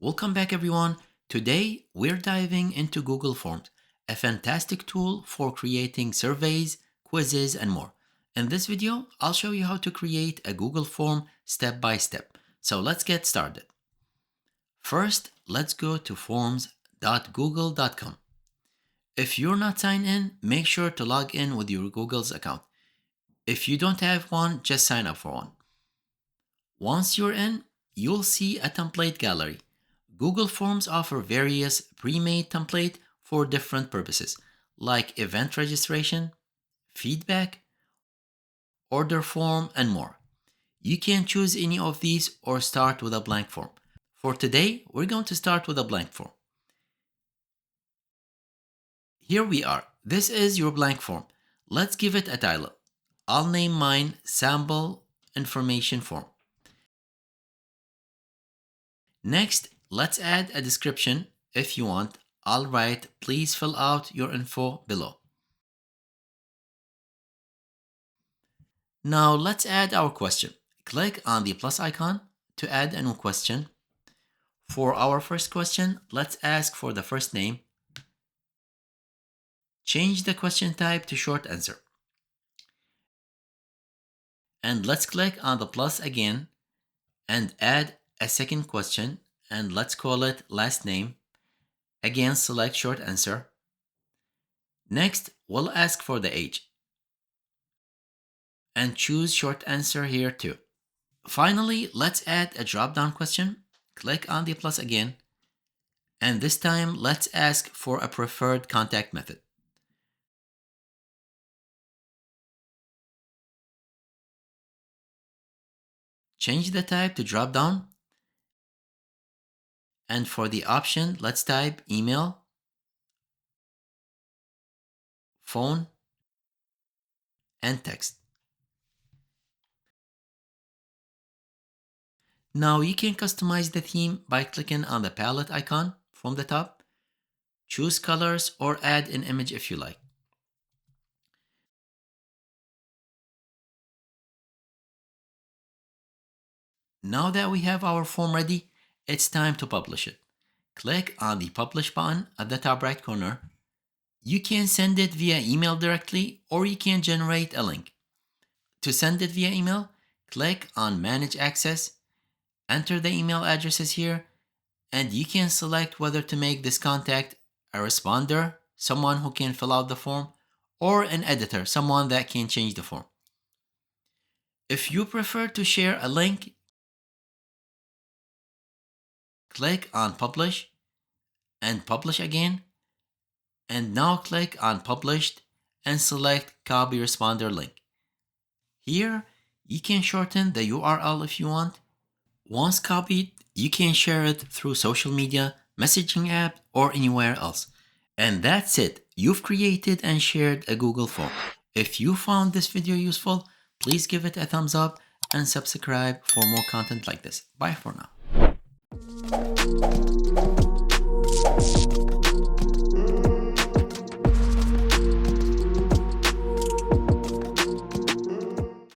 Welcome back, everyone. Today, we're diving into Google Forms, a fantastic tool for creating surveys, quizzes, and more. In this video, I'll show you how to create a Google form step by step. So let's get started. First, let's go to forms.google.com. If you're not signed in, make sure to log in with your Google's account. If you don't have one, just sign up for one. Once you're in, you'll see a template gallery. Google Forms offer various pre-made templates for different purposes, like event registration, feedback, order form, and more. You can choose any of these or start with a blank form. For today, we're going to start with a blank form. Here we are. This is your blank form. Let's give it a title. I'll name mine Sample Information Form. Next, let's add a description. If you want, I'll write, please fill out your info below. Now let's add our question. Click on the plus icon to add a new question. For our first question, let's ask for the first name. Change the question type to short answer. And let's click on the plus again and add a second question, and let's call it last name. Again, select short answer. Next, we'll ask for the age and choose short answer here too. Finally, let's add a drop-down question. Click on the plus again, and this time let's ask for a preferred contact method. Change the type to drop-down, and for the option, let's type email, phone, and text. Now you can customize the theme by clicking on the palette icon from the top. Choose colors or add an image if you like. Now that we have our form ready, it's time to publish it. Click on the publish button at the top right corner. You can send it via email directly, or you can generate a link. To send it via email, click on manage access. Enter the email addresses here, and you can select whether to make this contact a responder, someone who can fill out the form, or an editor, someone that can change the form. If you prefer to share a link, click on publish and publish again, and now click on published and select copy responder link. Here, you can shorten the URL if you want. Once copied, you can share it through social media, messaging app, or anywhere else. And that's it. You've created and shared a Google form. If you found this video useful, please give it a thumbs up and subscribe for more content like this. Bye for now.